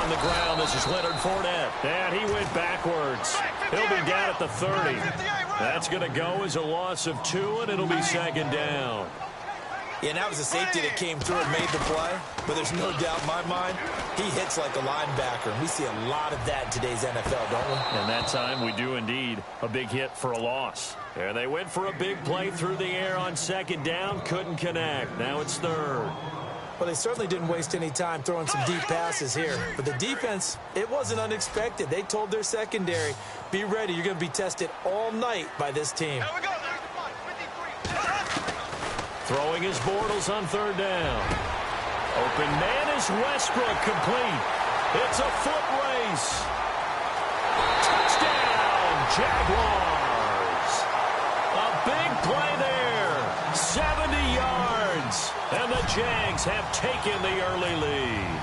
on the ground. This is WhOdAt. And he went backwards. He'll be down at the 30. That's going to go as a loss of 2, and it'll be second down. Yeah, and that was a safety that came through and made the play. But there's no doubt in my mind, he hits like a linebacker. And we see a lot of that in today's NFL, don't we? And that time we do indeed. A big hit for a loss. There they went for a big play through the air on second down. Couldn't connect. Now it's third. Well, they certainly didn't waste any time throwing some deep passes here. But the defense, it wasn't unexpected. They told their secondary, be ready. You're going to be tested all night by this team. Throwing his Bortles on third down. Open man is Westbrook, complete. It's a foot race. Touchdown, Jaguars. A big play there. 70 yards. And the Jags have taken the early lead.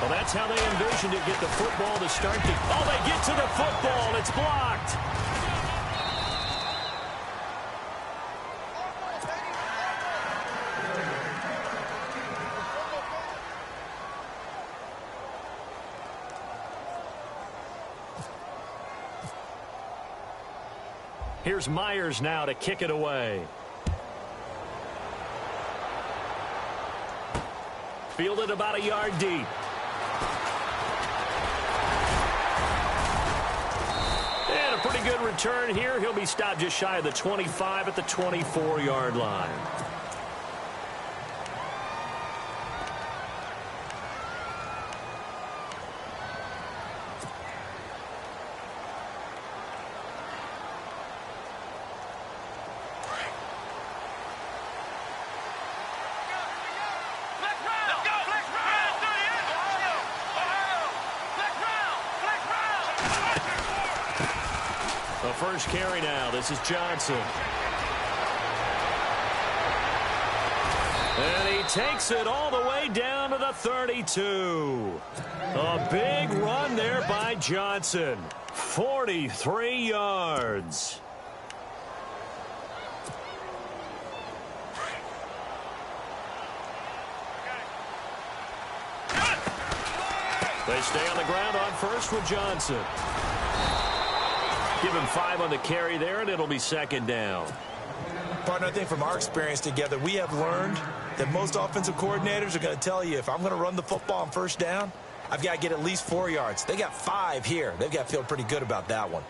Well, that's how they envisioned it. Get the football to start the... Oh, they get to the football. It's blocked. Here's Myers now to kick it away. Fielded about a yard deep. And a pretty good return here. He'll be stopped just shy of the 25 at the 24-yard line. First carry now. This is Johnson. And he takes it all the way down to the 32. A big run there by Johnson. 43 yards. They stay on the ground on first with Johnson. Give him 5 on the carry there, and it'll be second down. Partner, I think from our experience together, we have learned that most offensive coordinators are going to tell you, if I'm going to run the football on first down, I've got to get at least 4 yards. They got 5 here. They've got to feel pretty good about that one.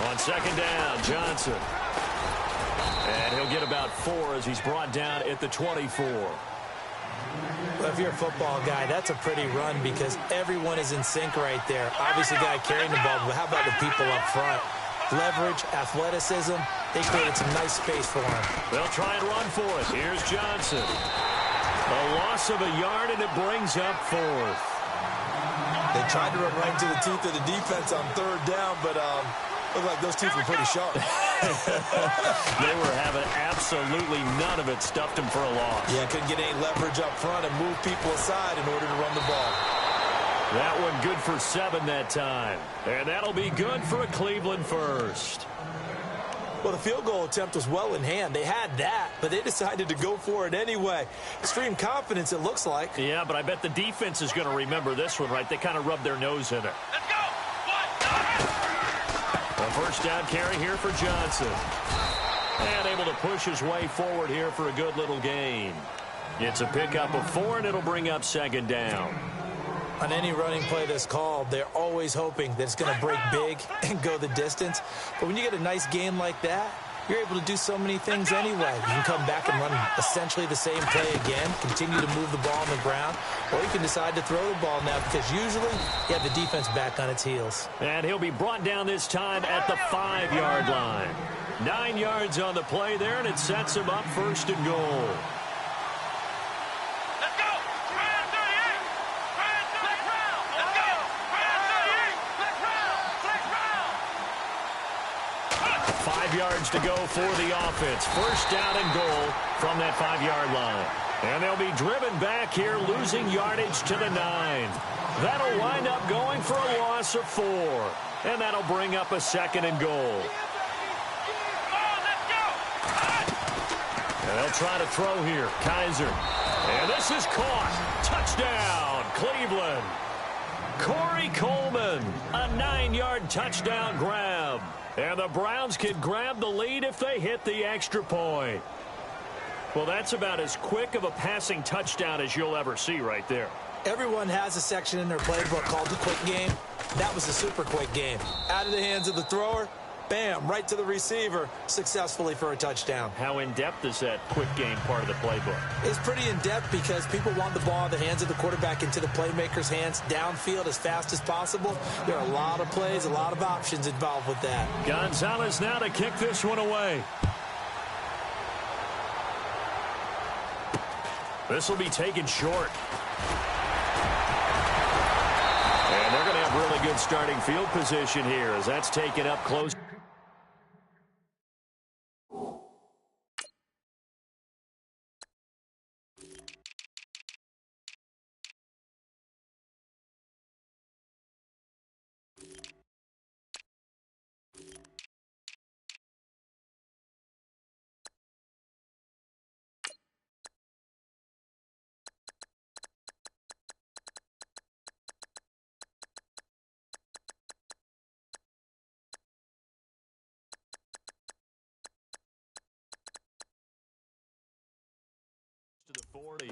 On second down, Johnson. And he'll get about 4 as he's brought down at the 24. Well, if you're a football guy, that's a pretty run because everyone is in sync right there. Obviously, the guy carrying the ball, but how about the people up front? Leverage, athleticism, they created some nice space for him. They'll try and run for it. Here's Johnson. A loss of a yard, and it brings up 4th. They tried to run right into the teeth of the defense on third down, but looked like those teeth were pretty sharp. They were having absolutely none of it. Stuffed him for a loss. Yeah, couldn't get any leverage up front and move people aside in order to run the ball. That one good for 7 that time. And that'll be good for a Cleveland first. Well, the field goal attempt was well in hand. They had that, but they decided to go for it anyway. Extreme confidence, it looks like. Yeah, but I bet the defense is going to remember this one, right? They kind of rubbed their nose in it. Let's go! A first down carry here for Johnson. And able to push his way forward here for a good little gain. It's a pickup of 4, and it'll bring up second down. On any running play that's called, they're always hoping that it's going to break big and go the distance. But when you get a nice gain like that, you're able to do so many things anyway. You can come back and run essentially the same play again, continue to move the ball on the ground, or you can decide to throw the ball now because usually you have the defense back on its heels. And he'll be brought down this time at the 5-yard line. 9 yards on the play there, and it sets him up first and goal. Let's go! 5 yards to go for the offense. First down and goal from that 5-yard line. And they'll be driven back here, losing yardage to the 9. That'll wind up going for a loss of 4. And that'll bring up a 2nd and goal. And they'll try to throw here. Kaiser. And this is caught. Touchdown, Cleveland. Corey Coleman, a 9-yard touchdown grab. And the Browns can grab the lead if they hit the extra point. Well, that's about as quick of a passing touchdown as you'll ever see right there. Everyone has a section in their playbook called the quick game. That was a super quick game. Out of the hands of the thrower, bam, right to the receiver, successfully for a touchdown. How in-depth is that quick game part of the playbook? It's pretty in-depth because people want the ball in the hands of the quarterback into the playmaker's hands downfield as fast as possible. There are a lot of plays, a lot of options involved with that. Gonzalez now to kick this one away. This will be taken short. And they're going to have really good starting field position here as that's taken up close. To the 40.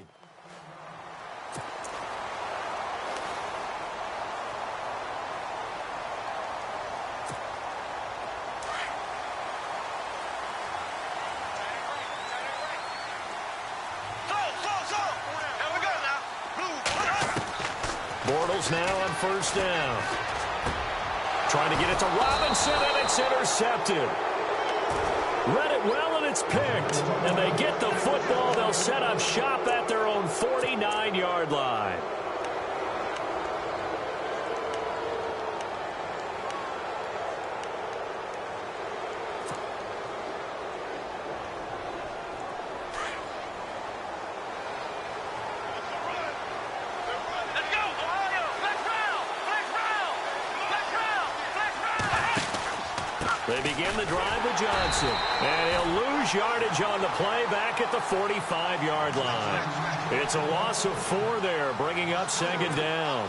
Bortles now on 1st down. Trying to get it to Robinson, and it's intercepted. Read it well, and it's picked. And they get the football. They'll set up shop at their own 49-yard line. They begin the drive with Johnson. And he'll lose yardage on the play back at the 45-yard line. It's a loss of 4 there, bringing up 2nd down.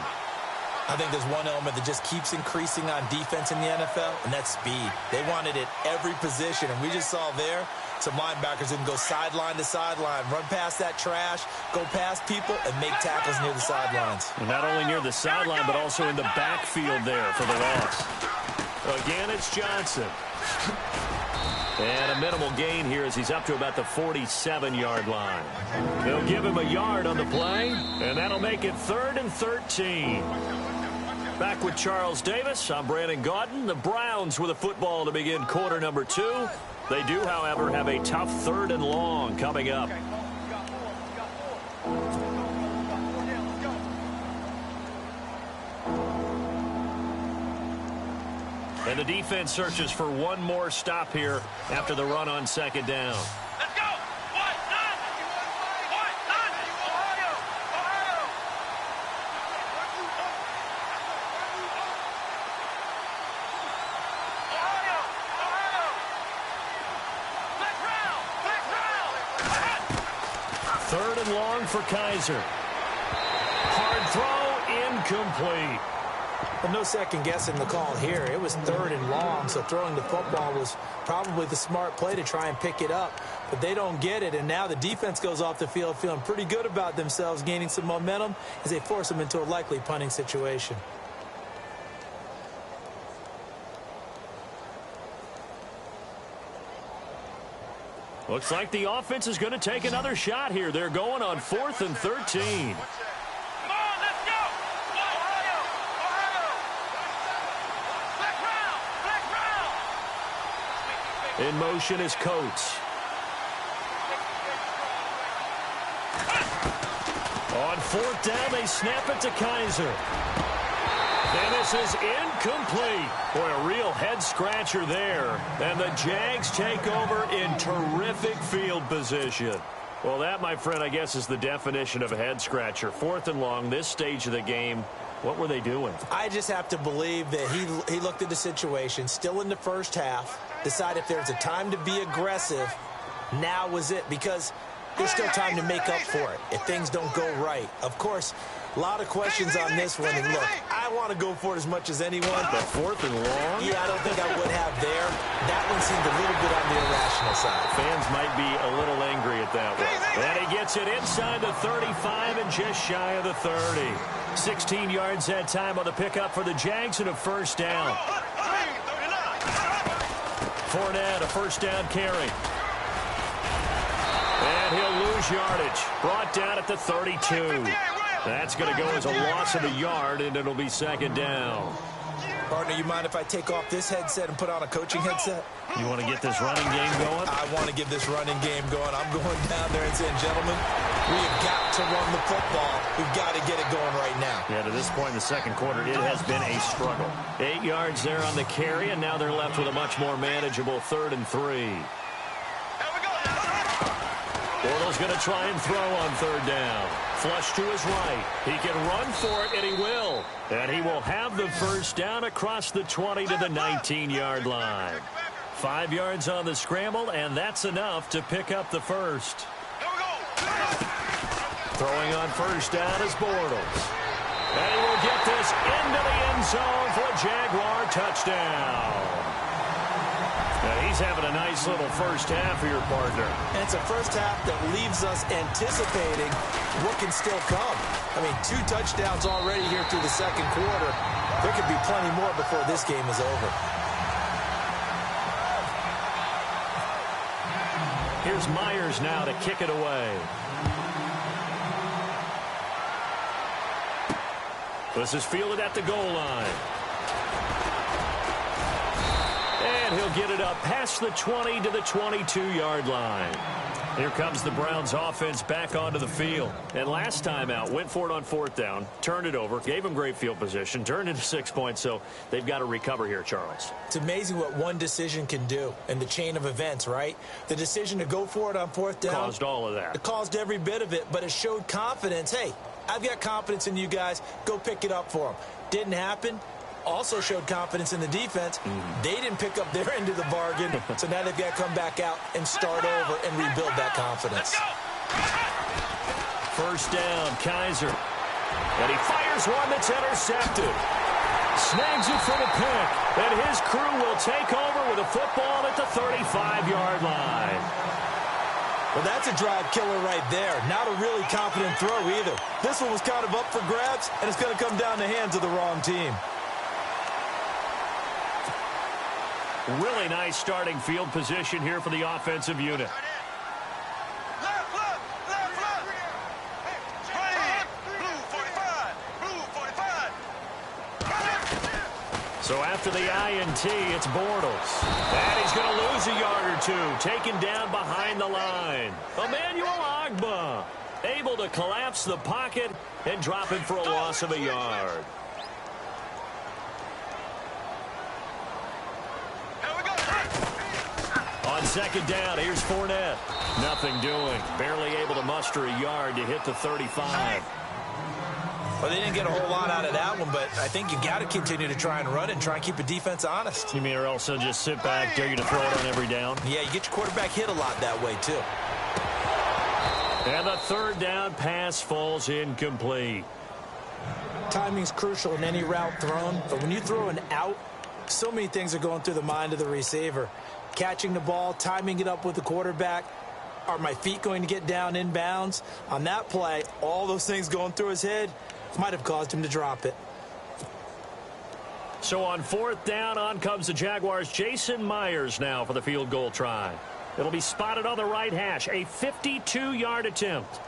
I think there's one element that just keeps increasing on defense in the NFL, and that's speed. They want it at every position, and we just saw there some linebackers who can go sideline to sideline, run past that trash, go past people, and make tackles near the sidelines. And not only near the sideline, but also in the backfield there for the loss. Again, it's Johnson. And a minimal gain here as he's up to about the 47-yard line. They'll give him a yard on the play, and that'll make it 3rd and 13. Back with Charles Davis, I'm Brandon Gaudin. The Browns with a football to begin quarter number 2. They do, however, have a tough 3rd and long coming up. And the defense searches for one more stop here after the run on 2nd down. Let's go! What? None! What? None! Ohio! Ohio! Ohio! Ohio! Black round! 3rd and long for Kaiser. Hard throw, incomplete. Well, no second guessing the call here. It was 3rd and long, so throwing the football was probably the smart play to try and pick it up. But they don't get it, and now the defense goes off the field feeling pretty good about themselves, gaining some momentum as they force them into a likely punting situation. Looks like the offense is going to take another shot here. They're going on 4th and 13. In motion is Coates. On 4th down, they snap it to Kaiser. And this is incomplete. Boy, a real head-scratcher there. And the Jags take over in terrific field position. Well, that, my friend, I guess is the definition of a head-scratcher. 4th and long, this stage of the game. What were they doing? I just have to believe that he looked at the situation, still in the first half, decided if there's a time to be aggressive, now was it, because there's still time to make up for it if things don't go right. Of course, a lot of questions on this one, and look, I want to go for it as much as anyone. But 4th and long? Yeah, I don't think I would have there. That one seemed a little bit on the irrational side. Fans might be a little angry at that one. And he gets it inside the 35 and just shy of the 30. 16 yards that time on the pickup for the Jags and a first down. Fournette, a first down carry. And he'll lose yardage. Brought down at the 32. That's going to go as a loss of a yard, and it'll be second down. Partner, you mind if I take off this headset and put on a coaching headset? You want to get this running game going? I want to get this running game going. I'm going down there and saying, gentlemen, we have got to run the football. We've got to get it going right now. Yeah, to this point in the second quarter, it has been a struggle. 8 yards there on the carry, and now they're left with a much more manageable 3rd and 3. Bortles going to try and throw on 3rd down. Flush to his right. He can run for it, and he will. And he will have the first down across the 20 to the 19-yard line. 5 yards on the scramble, and that's enough to pick up the first. Throwing on first down is Bortles. And he will get this into the end zone for a Jaguar touchdown. Now he's having a nice little first half for your partner. And it's a first half that leaves us anticipating what can still come. I mean, 2 touchdowns already here through the second quarter. There could be plenty more before this game is over. Here's Myers now to kick it away. This is fielded at the goal line. And he'll get it up past the 20 to the 22-yard line. Here comes the Browns offense back onto the field. And last time out, went for it on 4th down, turned it over, gave them great field position, turned into 6 points, so they've got to recover here, Charles. It's amazing what one decision can do in the chain of events, right? The decision to go for it on 4th down. Caused all of that. It caused every bit of it, but it showed confidence. Hey, I've got confidence in you guys. Go pick it up for them. Didn't happen. Also showed confidence in the defense. They didn't pick up their end of the bargain, so now they've got to come back out and start over and rebuild that confidence. First down, Kaiser. And he fires one that's intercepted. Snags it for the pick, and his crew will take over with a football at the 35-yard line. Well, that's a drive killer right there. Not a really confident throw either. This one was kind of up for grabs, and it's going to come down the hands of the wrong team. Really nice starting field position here for the offensive unit. So after the INT, it's Bortles. And he's going to lose a yard or two, taken down behind the line. Emmanuel Ogbah able to collapse the pocket and drop it for a loss of a yard. On second down, here's Fournette. Nothing doing. Barely able to muster a yard to hit the 35. Well, they didn't get a whole lot out of that one, but I think you got to continue to try and run it and try and keep the defense honest. You mean or else they'll just sit back, dare you to throw it on every down? Yeah, you get your quarterback hit a lot that way, too. And the 3rd down pass falls incomplete. Timing's crucial in any route thrown, but when you throw an out, so many things are going through the mind of the receiver. Catching the ball, timing it up with the quarterback. Are my feet going to get down inbounds? On that play, all those things going through his head might have caused him to drop it. So on 4th down, on comes the Jaguars' Jason Myers now for the field goal try. It'll be spotted on the right hash, a 52-yard attempt.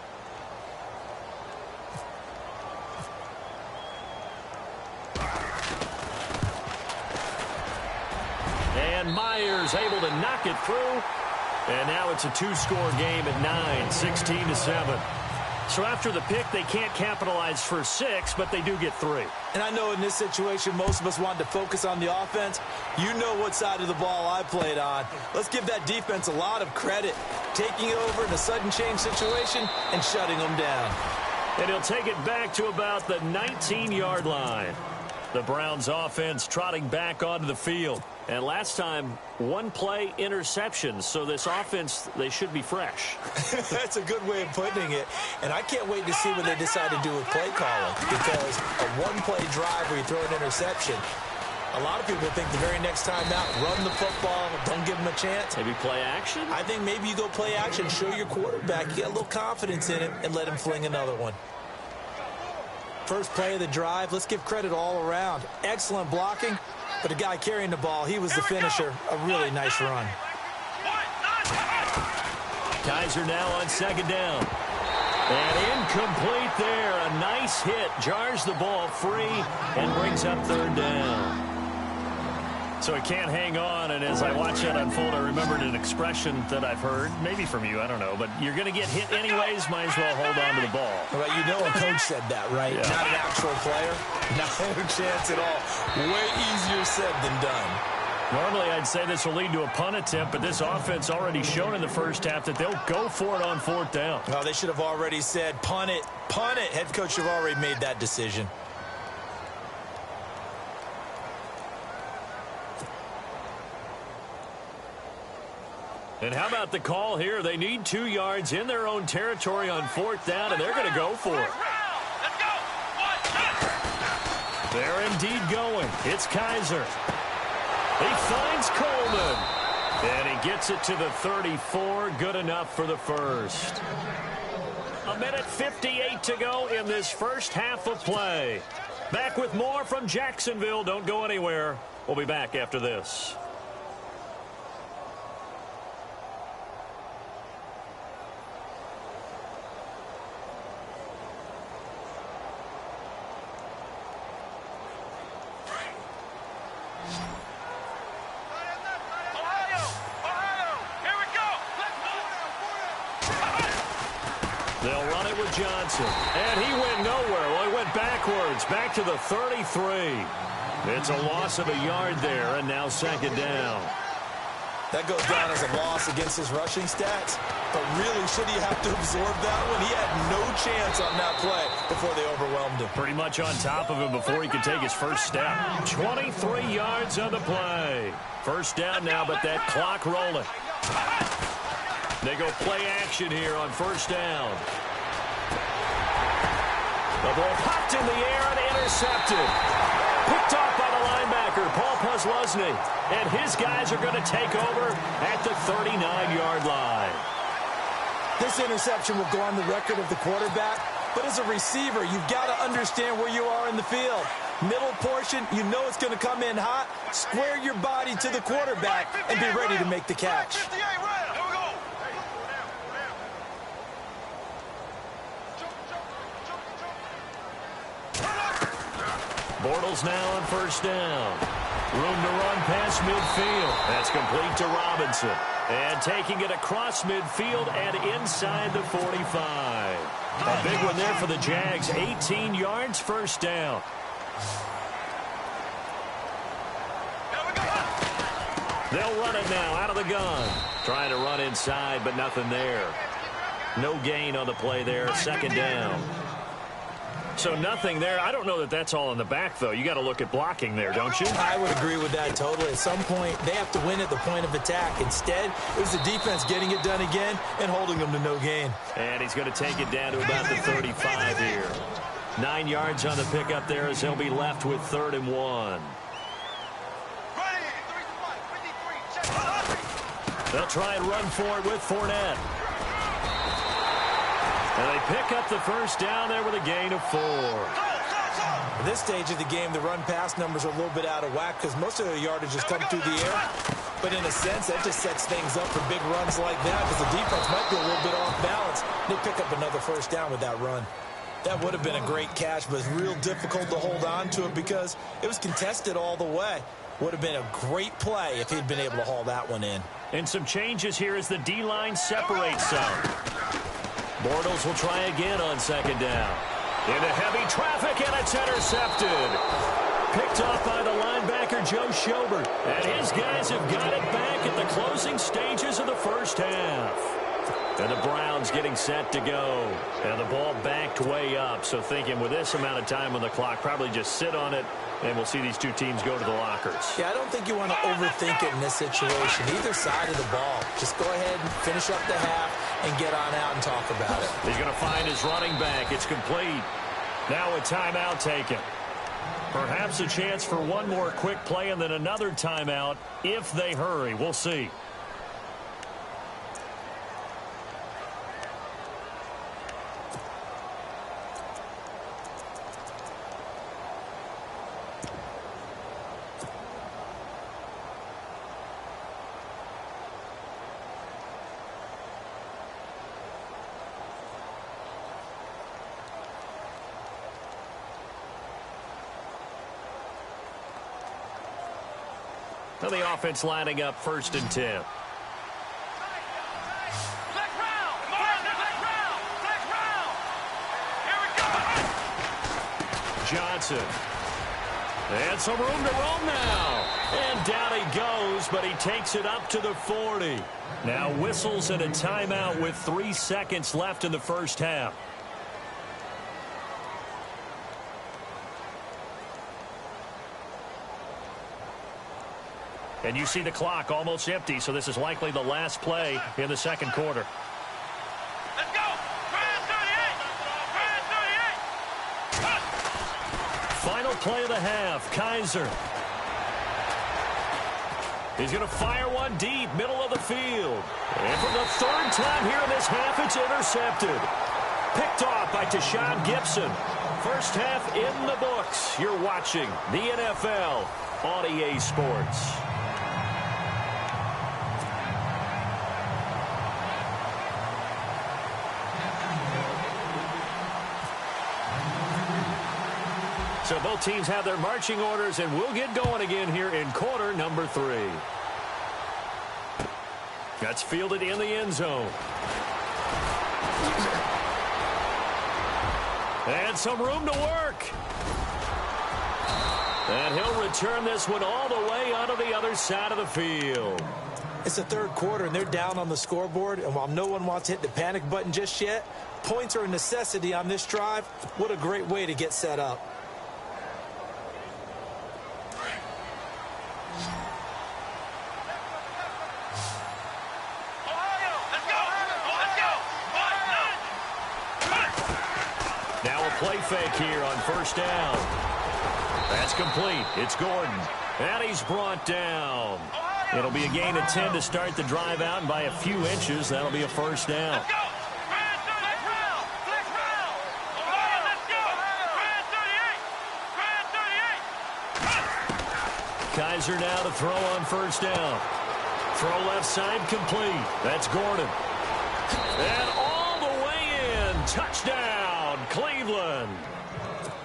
And Myers able to knock it through. And now it's a 2-score game at 9, 16-7. So after the pick, they can't capitalize for 6, but they do get 3. And I know in this situation, most of us wanted to focus on the offense. You know what side of the ball I played on. Let's give that defense a lot of credit. Taking over in a sudden change situation and shutting them down. And he'll take it back to about the 19-yard line. The Browns offense trotting back onto the field. And last time, one play interception. So this offense, they should be fresh. That's a good way of putting it. And I can't wait to see what they decide to do with play calling. Because a one-play drive where you throw an interception, a lot of people think the very next time out, run the football, don't give them a chance. Maybe play action? I think maybe you go play action, show your quarterback, you get a little confidence in him, and let him fling another one. First play of the drive, let's give credit all around. Excellent blocking, but the guy carrying the ball, he was the finisher. A really nice run. Kaiser now on second down. And incomplete there. A nice hit. Jars the ball free and brings up third down. So he can't hang on, and as I watch that unfold, I remembered an expression that I've heard, maybe from you, I don't know, but you're going to get hit anyways, might as well hold on to the ball. Well, you know a coach said that, right? Yeah. Not an actual player. No chance at all. Way easier said than done. Normally, I'd say this will lead to a punt attempt, but this offense already shown in the first half that they'll go for it on fourth down. Well, they should have already said, punt it, punt it. Head coach should have already made that decision. And how about the call here? They need 2 yards in their own territory on fourth down, and they're going to go for it. They're indeed going. It's Kaiser. He finds Coleman. And he gets it to the 34. Good enough for the first. 1:58 to go in this first half of play. Back with more from Jacksonville. Don't go anywhere. We'll be back after this. They'll run it with Johnson. And he went nowhere. Well, he went backwards, back to the 33. It's a loss of a yard there, and now second down. That goes down as a loss against his rushing stats. But really, should he have to absorb that one? He had no chance on that play before they overwhelmed him. Pretty much on top of him before he could take his first step. 23 yards on the play. First down now, but that clock rolling. They go play action here on first down. The ball popped in the air and intercepted. Picked off by the linebacker, Paul Posluszny. And his guys are going to take over at the 39-yard line. This interception will go on the record of the quarterback. But as a receiver, you've got to understand where you are in the field. Middle portion, you know it's going to come in hot. Square your body to the quarterback and be ready to make the catch. Bortles now on first down. Room to run past midfield. That's complete to Robinson. And taking it across midfield and inside the 45. A big one there for the Jags. 18 yards, first down. They'll run it now out of the gun. Trying to run inside, but nothing there. No gain on the play there. Second down. So nothing there. I don't know that that's all in the back, though. You got to look at blocking there, don't you? I would agree with that totally. At some point, they have to win at the point of attack. Instead, it was the defense getting it done again and holding them to no gain. And he's going to take it down to about the 35 here. 9 yards on the pickup there as they'll be left with 3rd and 1. They'll try and run for it with Fournette. And they pick up the first down there with a gain of 4. At this stage of the game, the run-pass numbers are a little bit out of whack because most of the yardage has come through the air. But in a sense, that just sets things up for big runs like that because the defense might be a little bit off balance. They pick up another first down with that run. That would have been a great catch, but it's real difficult to hold on to it because it was contested all the way. Would have been a great play if he'd been able to haul that one in. And some changes here as the D-line separates some. Bortles will try again on second down. Into heavy traffic, and it's intercepted. Picked off by the linebacker, Joe Schobert. And his guys have got it back at the closing stages of the first half. And the Browns getting set to go. And the ball backed way up. So thinking with this amount of time on the clock, probably just sit on it, and we'll see these two teams go to the lockers. Yeah, I don't think you want to overthink it in this situation. Either side of the ball. Just go ahead and finish up the half and get on out and talk about it. He's going to find his running back. It's complete. Now a timeout taken. Perhaps a chance for one more quick play and then another timeout if they hurry. We'll see. Now the offense lining up 1st and 10. Johnson. And some room to roam now. And down he goes, but he takes it up to the 40. Now whistles and a timeout with 3 seconds left in the first half. And you see the clock almost empty, so this is likely the last play in the second quarter. Let's go! Final play of the half, Kaiser. He's going to fire one deep, middle of the field. And for the 3rd time here in this half, it's intercepted. Picked off by Tashawn Gibson. First half in the books. You're watching the NFL on EA Sports. So both teams have their marching orders, and we'll get going again here in quarter number 3. That's fielded in the end zone. And some room to work. And he'll return this one all the way onto the other side of the field. It's the 3rd quarter, and they're down on the scoreboard. And while no one wants to hit the panic button just yet, points are a necessity on this drive. What a great way to get set up. Play fake here on 1st down. That's complete. It's Gordon. And he's brought down. It'll be a gain of 10 to start the drive out, and by a few inches, that'll be a 1st down. Kaiser now to throw on 1st down. Throw left side complete. That's Gordon. And all the way in. Touchdown. Cleveland.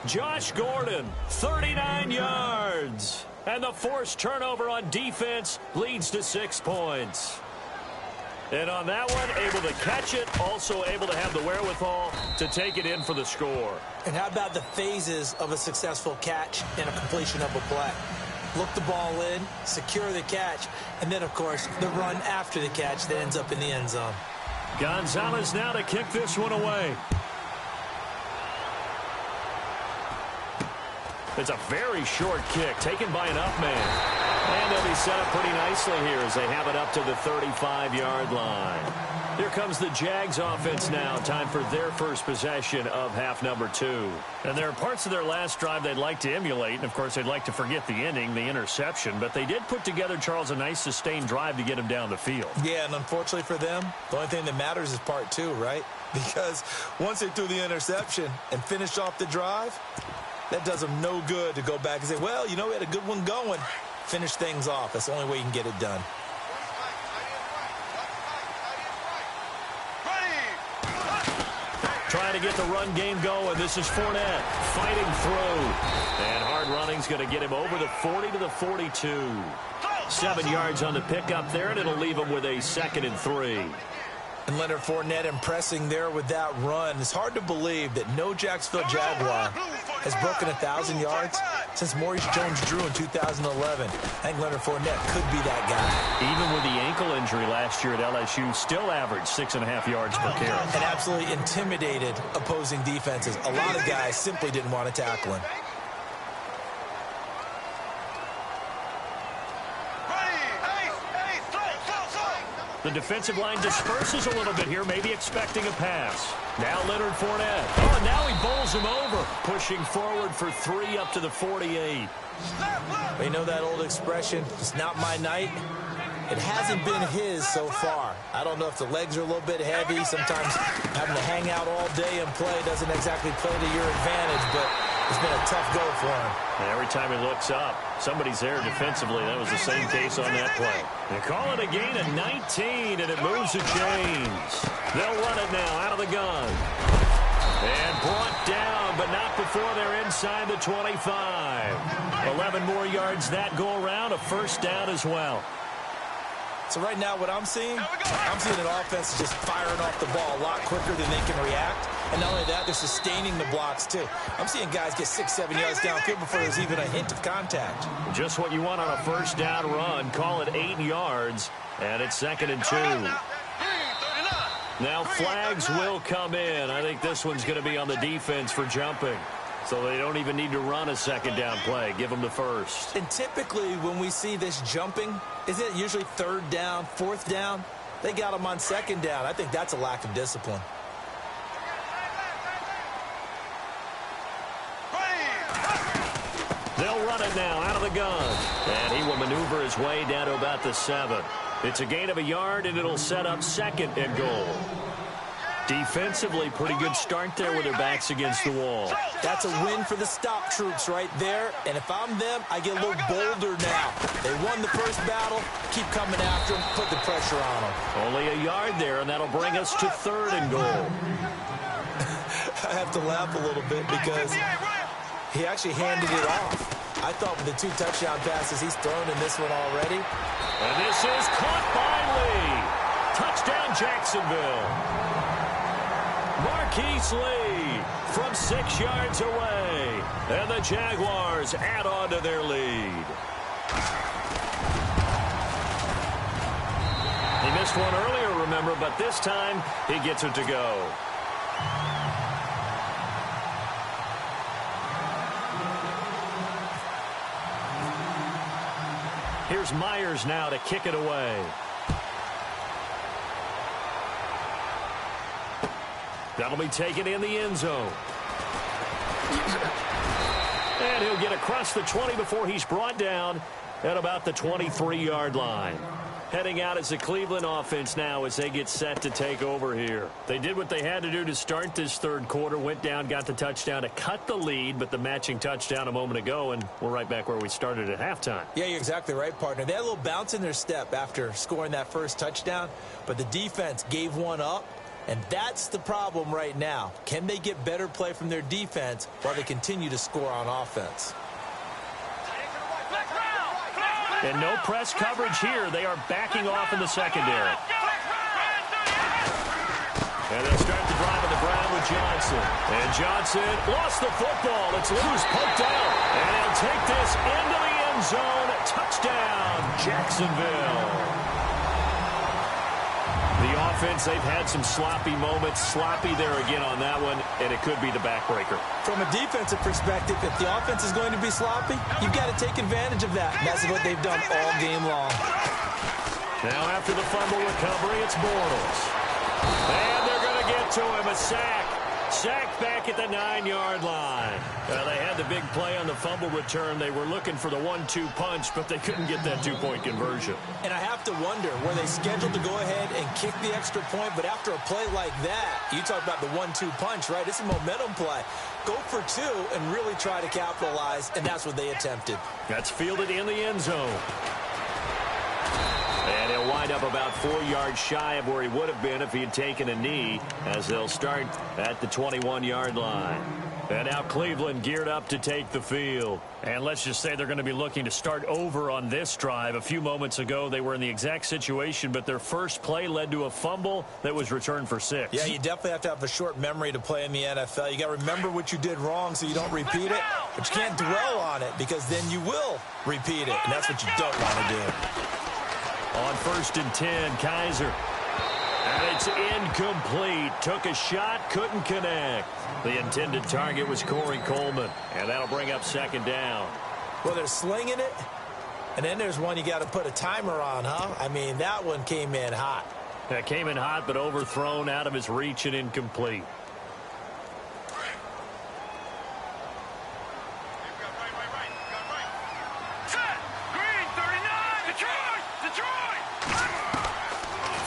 Josh Gordon, 39 yards. And the forced turnover on defense leads to 6 points. And on that one, able to catch it, also able to have the wherewithal to take it in for the score. And how about the phases of a successful catch and a completion of a play? Look the ball in, secure the catch, and then, of course, the run after the catch that ends up in the end zone. Gonzalez now to kick this one away. It's a very short kick taken by an up man. And they'll be set up pretty nicely here as they have it up to the 35-yard line. Here comes the Jags offense now. Time for their first possession of half number 2. And there are parts of their last drive they'd like to emulate. And, of course, they'd like to forget the ending, the interception. But they did put together, Charles, a nice sustained drive to get him down the field. Yeah, and unfortunately for them, the only thing that matters is part 2, right? Because once they threw the interception and finished off the drive, that does them no good to go back and say, well, you know, we had a good one going. Finish things off. That's the only way you can get it done. Trying to get the run game going. This is Fournette fighting through. And hard running's going to get him over the 40 to the 42. 7 yards on the pickup there, and it'll leave him with a 2nd and 3. And Leonard Fournette impressing there with that run. It's hard to believe that no Jacksonville Jaguar has broken 1,000 yards since Maurice Jones-Drew in 2011. I think Leonard Fournette could be that guy. Even with the ankle injury last year at LSU, still averaged 6.5 yards per carry. And absolutely intimidated opposing defenses. A lot of guys simply didn't want to tackle him. The defensive line disperses a little bit here, maybe expecting a pass. Now Leonard Fournette. Oh, and now he bowls him over, pushing forward for 3 up to the 48. You know that old expression, it's not my night? It hasn't been his so far. I don't know if the legs are a little bit heavy. Sometimes having to hang out all day and play doesn't exactly play to your advantage, but it's been a tough go for him. And every time he looks up, somebody's there defensively. That was the same case on that play. They call it a gain of 19, and it moves the chains. They'll run it now out of the gun. And brought down, but not before they're inside the 25. 11 more yards that go around, a first down as well. So right now what I'm seeing an offense just firing off the ball a lot quicker than they can react. And not only that, they're sustaining the blocks too. I'm seeing guys get 6-7 yards downfield before there's even a hint of contact. Just what you want on a first down run. Call it 8 yards, and it's 2nd and 2. Now flags will come in. I think this one's going to be on the defense for jumping. So they don't even need to run a 2nd down play. Give them the first. And typically when we see this jumping, isn't it usually 3rd down, 4th down? They got them on 2nd down. I think that's a lack of discipline. They'll run it now out of the gun. And he will maneuver his way down to about the 7. It's a gain of a yard, and it'll set up 2nd and goal. Defensively, pretty good start there with their backs against the wall. That's a win for the stop troops right there. And if I'm them, I get a little bolder now. They won the first battle. Keep coming after them. Put the pressure on them. Only a yard there, and that'll bring us to 3rd and goal. I have to laugh a little bit because he actually handed it off. I thought with the 2 touchdown passes, he's thrown in this one already. And this is caught by Lee. Touchdown, Jacksonville. Marquise Lee from 6 yards away. And the Jaguars add on to their lead. He missed one earlier, remember, but this time he gets it to go. Here's Myers now to kick it away. That'll be taken in the end zone. And he'll get across the 20 before he's brought down at about the 23-yard line. Heading out as the Cleveland offense now as they get set to take over here. They did what they had to do to start this 3rd quarter, went down, got the touchdown to cut the lead, but the matching touchdown a moment ago, and we're right back where we started at halftime. Yeah, you're exactly right, partner. They had a little bounce in their step after scoring that first touchdown, but the defense gave one up, and that's the problem right now. Can they get better play from their defense while they continue to score on offense? And no press coverage here. They are backing off in the secondary. And they'll start the drive on the ground with Johnson. And Johnson lost the football. It's loose, poked out. And he'll take this into the end zone. Touchdown, Jacksonville. The offense, they've had some sloppy moments. Sloppy there again on that one, and it could be the backbreaker. From a defensive perspective, if the offense is going to be sloppy, you've got to take advantage of that. And that's what they've done all game long. Now after the fumble recovery, it's Bortles. And they're going to get to him, a sack. Sacked back at the 9-yard line. Well, they had the big play on the fumble return. They were looking for the 1-2 punch, but they couldn't get that 2-point conversion. And I have to wonder, were they scheduled to go ahead and kick the extra point? But after a play like that, you talk about the 1-2 punch, right? It's a momentum play. Go for 2 and really try to capitalize, and that's what they attempted. That's fielded in the end zone. And he'll wind up about 4 yards shy of where he would have been if he had taken a knee, as they'll start at the 21-yard line. And now Cleveland geared up to take the field. And let's just say they're going to be looking to start over on this drive. A few moments ago, they were in the exact situation, but their first play led to a fumble that was returned for 6. Yeah, you definitely have to have a short memory to play in the NFL. You got to remember what you did wrong so you don't repeat it, but you can't dwell on it because then you will repeat it, and that's what you don't want to do. On 1st and 10, Kaiser. And it's incomplete. Took a shot, couldn't connect. The intended target was Corey Coleman, and that'll bring up 2nd down. Well, they're slinging it, and then there's one you got to put a timer on, huh? I mean, that one came in hot. That came in hot, but overthrown, out of his reach, and incomplete.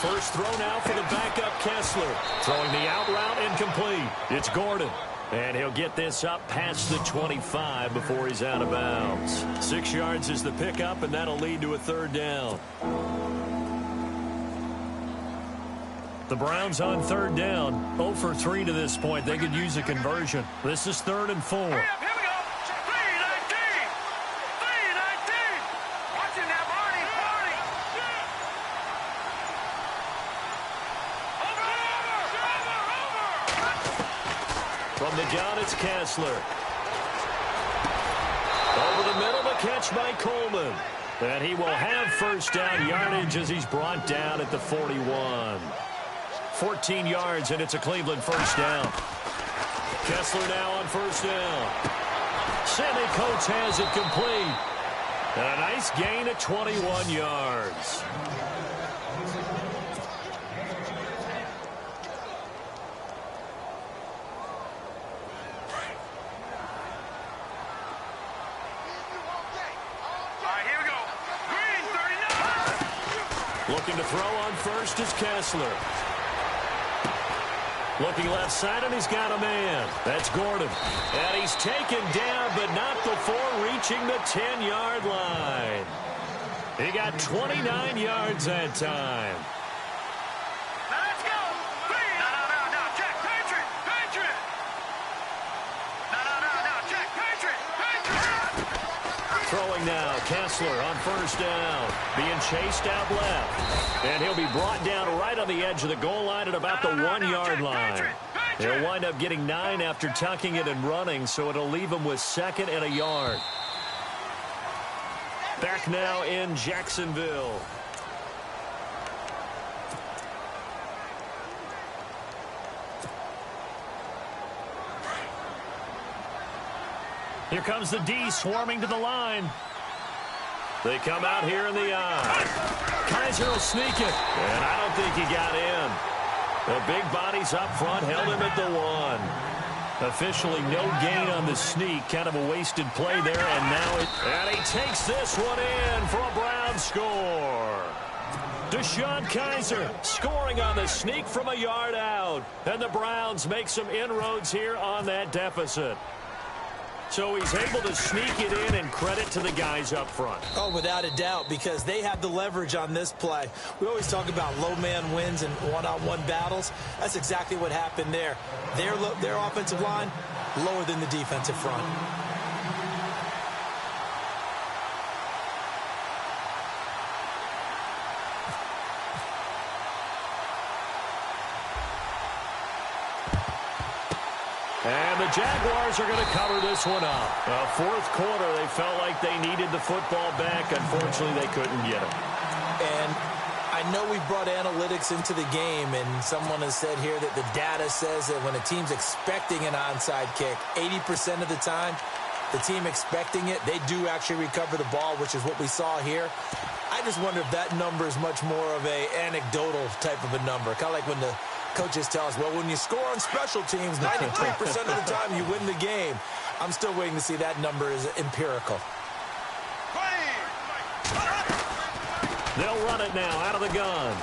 First throw now for the backup Kessler. Throwing the out route, incomplete. It's Gordon. And he'll get this up past the 25 before he's out of bounds. 6 yards is the pickup, and that'll lead to a 3rd down. The Browns on 3rd down. 0 for 3 to this point. They could use a conversion. This is 3rd and 4. Here we go. 3-19. 3-19. Watching that, Barney. From the gun, it's Kessler. Over the middle, the catch by Coleman. And he will have 1st down yardage as he's brought down at the 41. 14 yards, and it's a Cleveland 1st down. Kessler now on 1st down. Sammy Coates has it complete. And a nice gain at 21 yards. Looking to throw on 1st is Kessler. Looking left side, and he's got a man. That's Gordon. And he's taken down, but not before reaching the 10-yard line. He got 29 yards that time. Now let's go. No, check. Patriot. No, check. Patriot. Throwing now, Kessler on 1st down. Being chased out left. And he'll be brought down right on the edge of the goal line at about the 1-yard line. He'll wind up getting 9 after tucking it and running, so it'll leave him with 2nd and a yard. Back now in Jacksonville. Here comes the D swarming to the line. They come out here in the eye. Kaiser will sneak it, and I don't think he got in. The big bodies up front held him at the 1. Officially no gain on the sneak. Kind of a wasted play there, and now and he takes this one in for a Brown score. Deshaun Kaiser scoring on the sneak from a yard out. And the Browns make some inroads here on that deficit. So he's able to sneak it in, and credit to the guys up front. Oh, without a doubt, because they have the leverage on this play. We always talk about low man wins in one-on-one battles. That's exactly what happened there. Their offensive line, lower than the defensive front. And the Jaguars are going to cover this one up. 4th quarter, they felt like they needed the football back. Unfortunately, they couldn't get it. And I know we brought analytics into the game, and someone has said here that the data says that when a team's expecting an onside kick, 80% of the time, the team expecting it, they do actually recover the ball, which is what we saw here. I just wonder if that number is much more of a anecdotal type of a number, kind of like when the coaches tell us, well, when you score on special teams, 93% of the time you win the game. I'm still waiting to see that number is empirical. They'll run it now out of the gun.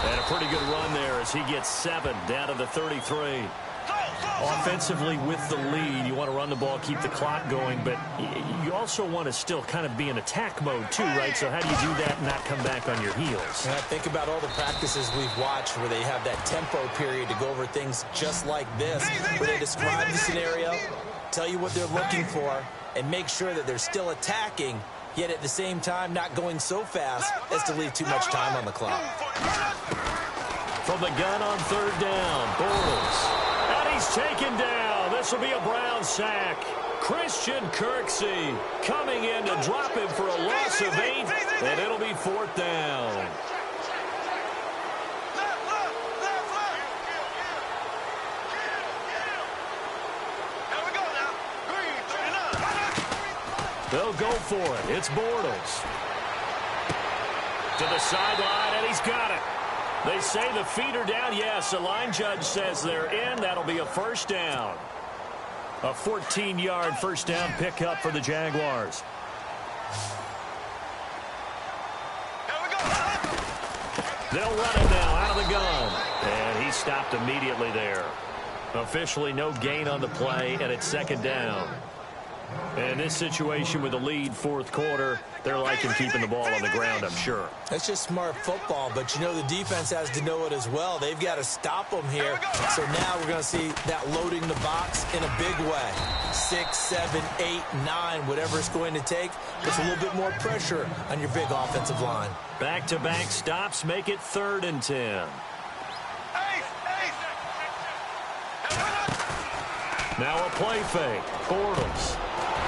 And a pretty good run there as he gets 7 down to the 33. Offensively with the lead, you want to run the ball, keep the clock going, but you also want to still kind of be in attack mode too, right? So how do you do that and not come back on your heels? And I think about all the practices we've watched where they have that tempo period to go over things just like this, where they describe the scenario, tell you what they're looking for, and make sure that they're still attacking, yet at the same time not going so fast as to leave too much time on the clock. From the gun on third down, Bortles. And he's taken down. This will be a Brown sack. Christian Kirksey coming in to drop him for a loss of 8, and it'll be fourth down. They'll go for it. It's Bortles. To the sideline, and he's got it. They say the feet are down. Yes, the line judge says they're in. That'll be a first down. A 14-yard first down pickup for the Jaguars. They'll run it now out of the gun. And he stopped immediately there. Officially no gain on the play, and it's second down. And this situation with the lead fourth quarter, they're liking keeping the ball on the ground, I'm sure. That's just smart football, but you know the defense has to know it as well. They've got to stop them here. So now we're going to see that loading the box in a big way. 6, 7, 8, 9, whatever it's going to take, puts a little bit more pressure on your big offensive line. Back-to-back stops make it 3rd and 10. Now a play fake. Bortles.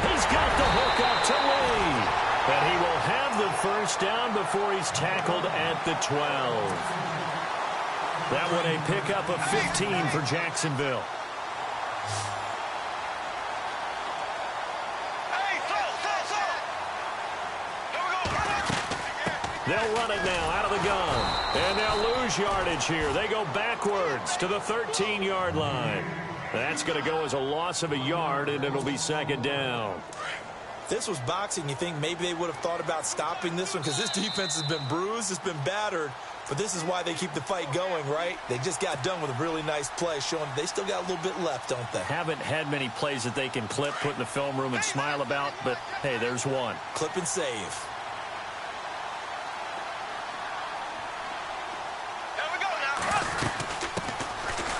He's got the hook up to Lee. And he will have the first down before he's tackled at the 12. That one a pickup of 15 for Jacksonville. They'll run it now out of the gun. And they'll lose yardage here. They go backwards to the 13-yard line. That's going to go as a loss of a yard, and it'll be second down. If this was boxing, you think maybe they would have thought about stopping this one because this defense has been bruised, it's been battered, but this is why they keep the fight going, right? They just got done with a really nice play, showing they still got a little bit left, don't they? Haven't had many plays that they can clip, put in the film room, and smile about, but, hey, there's one. Clip and save.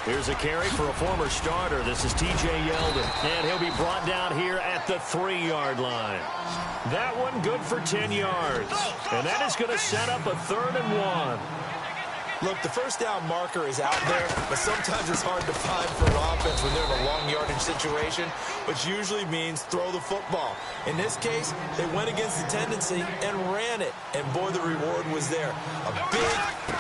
Here's a carry for a former starter. This is T.J. Yeldon, and he'll be brought down here at the 3-yard line. That one good for 10 yards, and that is going to set up a 3rd and 1. Look, the first down marker is out there, but sometimes it's hard to find for an offense when they're in a long yardage situation, which usually means throw the football. In this case, they went against the tendency and ran it, and boy, the reward was there. A big,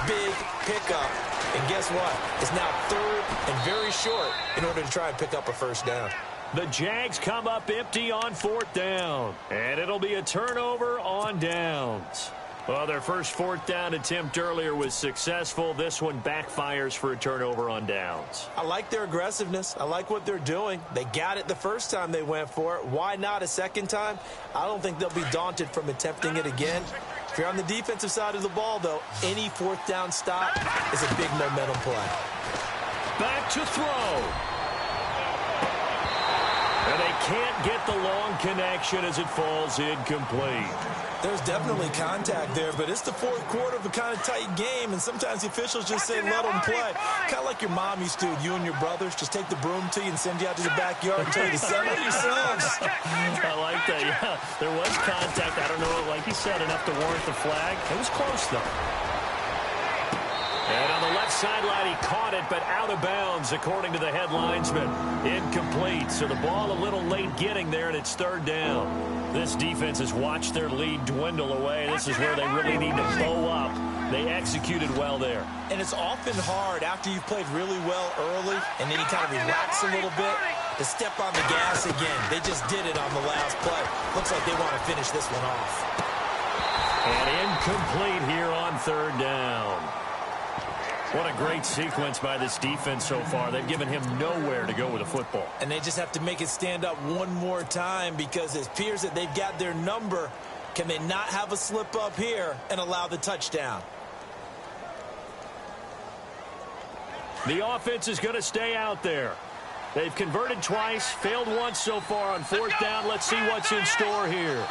big pickup, and guess what? It's now 3rd and very short in order to try and pick up a first down. The Jags come up empty on 4th down, and it'll be a turnover on downs. Well, their first 4th down attempt earlier was successful. This one backfires for a turnover on downs. I like their aggressiveness. I like what they're doing. They got it the first time they went for it. Why not a second time? I don't think they'll be daunted from attempting it again. If you're on the defensive side of the ball, though, any 4th down stop is a big momentum play. Back to throw. And they can't get the long connection as it falls incomplete. There's definitely contact there, but it's the 4th quarter of a kind of tight game, and sometimes the officials just say let them play. Kind of like your mom used to with you and your brothers. Just take the broom to you and send you out to the backyard and tell you to settle it yourselves. I like that, yeah. There was contact. I don't know, like you said, enough to warrant the flag. It was close, though. And on the left sideline, he caught it, but out of bounds, according to the head linesman. Incomplete, so the ball a little late getting there, and it's 3rd down. This defense has watched their lead dwindle away. This is where they really need to bow up. They executed well there. And it's often hard after you've played really well early, and then you kind of relax a little bit, to step on the gas again. They just did it on the last play. Looks like they want to finish this one off. And incomplete here on 3rd down. What a great sequence by this defense so far. They've given him nowhere to go with the football. And they just have to make it stand up one more time because it appears that they've got their number. Can they not have a slip up here and allow the touchdown? The offense is going to stay out there. They've converted twice, failed once so far on fourth down. Let's see what's in store here.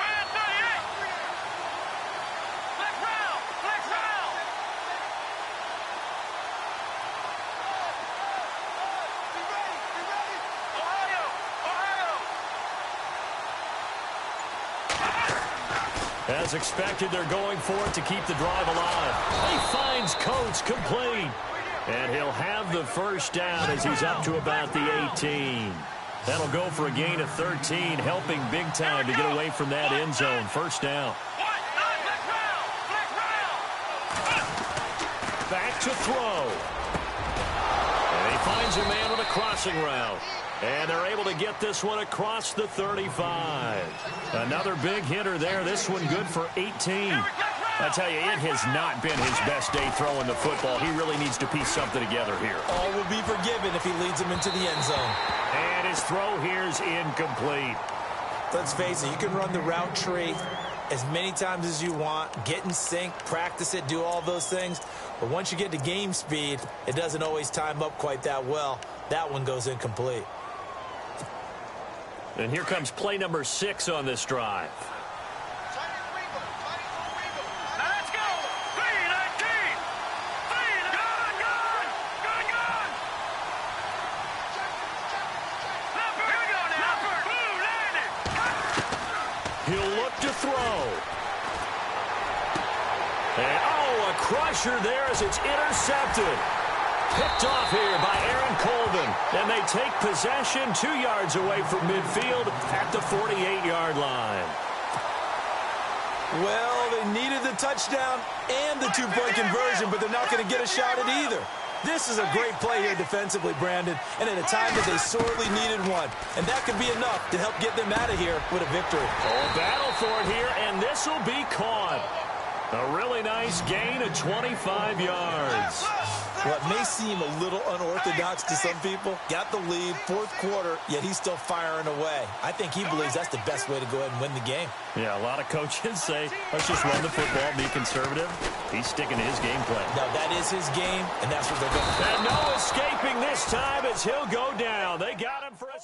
As expected, they're going for it to keep the drive alive. He finds Coates complete. And he'll have the first down as he's up to about the 18. That'll go for a gain of 13, helping big time to get away from that end zone. First down. Back to throw. And he finds a man on a crossing route. And they're able to get this one across the 35. Another big hitter there. This one good for 18. I tell you, it has not been his best day throwing the football. He really needs to piece something together here. All will be forgiven if he leads him into the end zone. And his throw here is incomplete. Let's face it, you can run the route tree as many times as you want, get in sync, practice it, do all those things. But once you get to game speed, it doesn't always time up quite that well. That one goes incomplete. And here comes play number 6 on this drive. He'll look to throw. And, a crusher there as it's intercepted. Picked off here by Aaron Colvin. And they take possession 2 yards away from midfield at the 48-yard line. Well, they needed the touchdown and the two-point conversion, but they're not going to get a shot at either. This is a great play here defensively, Brandon, and at a time that they sorely needed one. And that could be enough to help get them out of here with a victory. A battle for it here, and this will be caught. A really nice gain of 25 yards. What may seem a little unorthodox to some people, got the lead, fourth quarter, yet he's still firing away. I think he believes that's the best way to go ahead and win the game. Yeah, a lot of coaches say, let's just run the football, be conservative. He's sticking to his game plan. No, that is his game, and that's what they're going to do. And no escaping this time as he'll go down. They got him for a...